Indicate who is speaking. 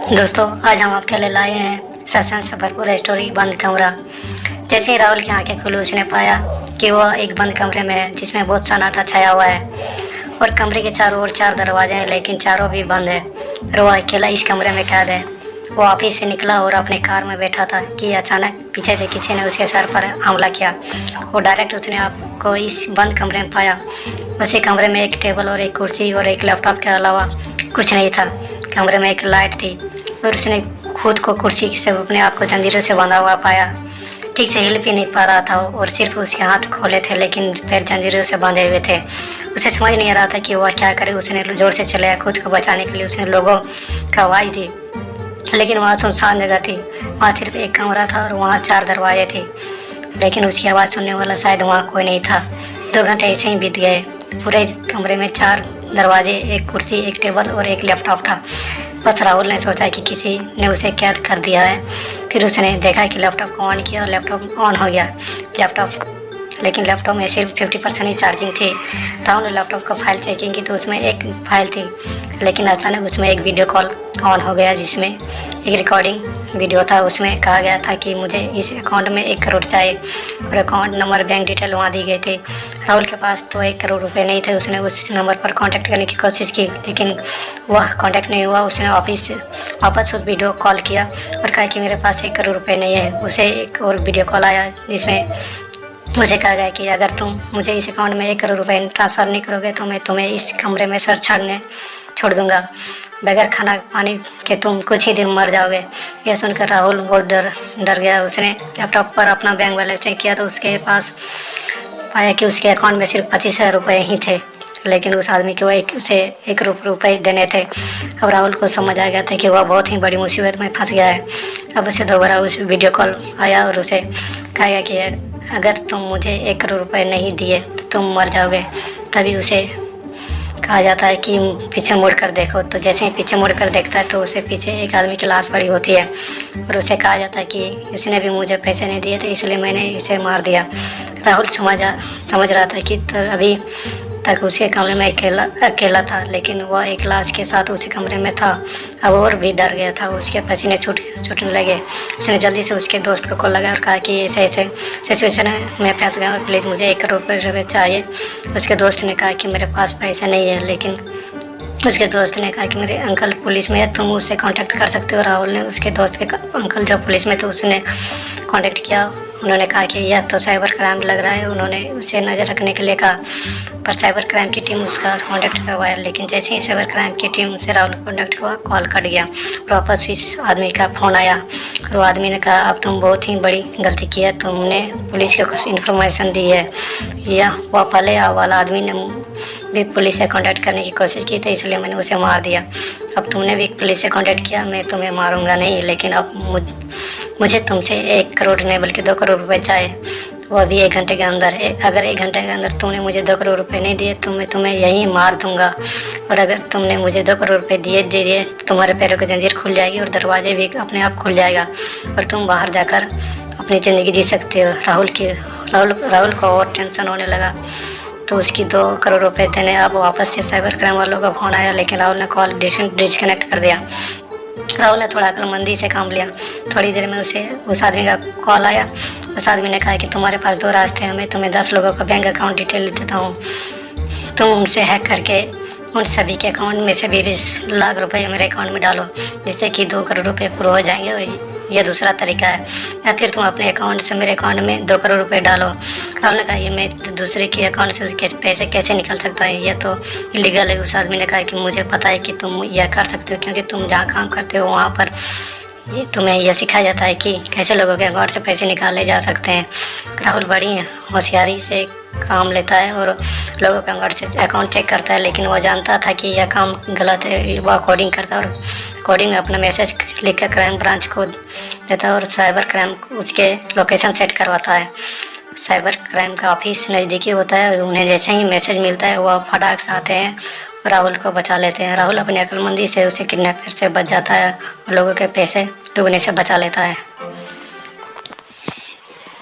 Speaker 1: दोस्तों, आज हम आपके लिए लाए हैं सस्पेंस से भरपूर स्टोरी बंद कमरा। जैसे ही राहुल की आंखें खुली उसने पाया कि वह एक बंद कमरे में है जिसमें बहुत सन्नाटा छाया हुआ है और कमरे के चारों ओर 4 दरवाजे हैं, लेकिन चारों भी बंद है और वह अकेला इस कमरे में कैद है। वो ऑफिस से निकला और अपने कार में बैठा था कि अचानक पीछे से किसी ने उसके सर पर हमला किया और डायरेक्ट उसने आपको इस बंद कमरे में पाया। उसी कमरे में एक टेबल और एक कुर्सी और एक लैपटॉप के अलावा कुछ नहीं था। कमरे में एक लाइट थी और उसने खुद को कुर्सी से अपने आप को जंजीरों से बंधा हुआ पाया। ठीक से हिल भी नहीं पा रहा था और सिर्फ उसके हाथ खोले थे, लेकिन पैर जंजीरों से बांधे हुए थे। उसे समझ नहीं आ रहा था कि वह क्या करे। उसने जोर से चिल्लाया खुद को बचाने के लिए। उसने लोगों का आवाज़ दी, लेकिन वहाँ सुनसान जगह थी। वहाँ सिर्फ एक कमरा था और वहाँ 4 दरवाजे थे, लेकिन उसकी आवाज़ सुनने वाला शायद वहाँ कोई नहीं था। 2 घंटे ऐसे ही बीत गए। पूरे कमरे में 4 दरवाजे, एक कुर्सी, एक टेबल और एक लैपटॉप था। बस राहुल ने सोचा कि किसी ने उसे कैद कर दिया है। फिर उसने देखा कि लैपटॉप को ऑन किया और लैपटॉप ऑन हो गया। लेकिन लैपटॉप में सिर्फ 50% ही चार्जिंग थी। राहुल ने लैपटॉप का फाइल चेकिंग की तो उसमें एक फाइल थी, लेकिन अचानक उसमें एक वीडियो कॉल ऑन हो गया जिसमें एक रिकॉर्डिंग वीडियो था। उसमें कहा गया था कि मुझे इस अकाउंट में 1 करोड़ चाहिए और अकाउंट नंबर, बैंक डिटेल वहाँ दी गई थी। राहुल के पास तो 1 करोड़ रुपए नहीं थे। उसने उस नंबर पर कांटेक्ट करने की कोशिश की, लेकिन वह कांटेक्ट नहीं हुआ। उसने ऑफिस से वापस उस वीडियो कॉल किया और कहा कि मेरे पास 1 करोड़ रुपए नहीं है। उसे एक और वीडियो कॉल आया जिसमें मुझे कहा गया कि अगर तुम मुझे इस अकाउंट में 1 करोड़ रुपए ट्रांसफ़र नहीं करोगे तो मैं तुम्हें इस कमरे में सर छाड़ने छोड़ दूंगा। बगैर खाना पानी के तुम कुछ ही दिन मर जाओगे। यह सुनकर राहुल बहुत डर गया। उसने लैपटॉप पर अपना बैंक बैलेंस चेक किया तो उसके पास पाया कि उसके अकाउंट में सिर्फ 25,000 रुपये ही थे, लेकिन उस आदमी को उसे 1 करोड़ रुपये देने थे। अब राहुल को समझ आ गया था कि वह बहुत ही बड़ी मुसीबत में फंस गया है। अब उसे दोबारा उस वीडियो कॉल आया और उसे कहा गया कि अगर तुम मुझे 1 करोड़ रुपये नहीं दिए तो तुम मर जाओगे। तभी उसे कहा जाता है कि पीछे मुड़ कर देखो। तो जैसे ही पीछे मुड़ कर देखता है तो उसे पीछे एक आदमी की लाश पड़ी होती है और उसे कहा जाता है कि इसने भी मुझे पैसे नहीं दिए थे, इसलिए मैंने इसे मार दिया। राहुल समझ रहा था कि अभी तक उसके कमरे में अकेला था, लेकिन वह एक लाश के साथ उसी कमरे में था। अब और भी डर गया था। उसके पसीने छूटने लगे। उसने जल्दी से उसके दोस्त को कॉल लगाया और कहा कि ऐसे सिचुएशन है, मैं फंस गया और प्लीज़ मुझे 1 करोड़ रुपये चाहिए। उसके दोस्त ने कहा कि मेरे पास पैसा नहीं है, लेकिन उसके दोस्त ने कहा कि मेरे अंकल पुलिस में है, तुम उससे कांटेक्ट कर सकते हो। राहुल ने उसके दोस्त के अंकल जो पुलिस में थे उसने कांटेक्ट किया। उन्होंने कहा कि यह तो साइबर क्राइम लग रहा है। उन्होंने उसे नज़र रखने के लिए कहा, पर साइबर क्राइम की टीम उसका कांटेक्ट करवाया, लेकिन जैसे ही साइबर क्राइम की टीम से राहुल को कांटेक्ट हुआ, कॉल कट गया। वापस इस आदमी का फ़ोन आया और वो आदमी ने कहा, अब तुम बहुत ही बड़ी गलती की है, तुमने पुलिस को कुछ इन्फॉर्मेशन दी है। यह वह पहले वाला आदमी ने भी पुलिस से कांटेक्ट करने की कोशिश की थी, इसलिए मैंने उसे मार दिया। अब तुमने भी पुलिस से कांटेक्ट किया, मैं तुम्हें मारूंगा नहीं, लेकिन अब मुझे तुमसे 1 करोड़ नहीं बल्कि 2 करोड़ रुपए चाहिए, वो भी 1 घंटे के अंदर। अगर 1 घंटे के अंदर तुमने मुझे 2 करोड़ रुपए नहीं दिए तो मैं तुम्हें यहीं मार दूंगा। और अगर तुमने मुझे 2 करोड़ रुपए दे दिए तो तुम्हारे पैरों की जंजीर खुल जाएगी और दरवाजे भी अपने आप खुल जाएगा और तुम बाहर जाकर अपनी ज़िंदगी जी सकते हो। राहुल को और टेंशन होने लगा तो उसकी 2 करोड़ रुपए देने अब वापस से साइबर क्राइम वालों का फ़ोन आया, लेकिन राहुल ने कॉल डिस्कनेक्ट कर दिया। राहुल ने थोड़ा अक्लमंदी से काम लिया। थोड़ी देर में उस आदमी का कॉल आया। उस आदमी ने कहा कि तुम्हारे पास 2 रास्ते हैं, मैं तुम्हें 10 लोगों का बैंक अकाउंट डिटेल देता हूँ, तुम उनसे हैक करके उन सभी के अकाउंट में से 20 लाख रुपए मेरे अकाउंट में डालो, जिससे कि 2 करोड़ रुपए पूरे हो जाएंगे। यह दूसरा तरीका है, या फिर तुम अपने अकाउंट से मेरे अकाउंट में 2 करोड़ रुपए डालो। राहुल ने कहा, ये मैं दूसरे के अकाउंट से पैसे कैसे निकल सकता है, यह तो इलीगल है। उस आदमी ने कहा कि मुझे पता है कि तुम यह कर सकते हो, क्योंकि तुम जहाँ काम करते हो वहाँ पर तुम्हें यह सिखाया जाता है कि कैसे लोगों के अकाउंट से पैसे निकाले जा सकते हैं। राहुल बड़ी होशियारी से काम लेता है और लोगों के अकाउंट चेक करता है, लेकिन वो जानता था कि यह काम गलत है। वह कोडिंग करता है और कोडिंग में अपना मैसेज लिखकर क्राइम ब्रांच को देता है और साइबर क्राइम उसके लोकेशन सेट करवाता है। साइबर क्राइम का ऑफिस नज़दीकी होता है और उन्हें जैसे ही मैसेज मिलता है वह फटाक से आते हैं और राहुल को बचा लेते हैं। राहुल अपनी अक्लमंदी से उसे किडनैपर से बच जाता है और लोगों के पैसे डूबने से बचा लेता है।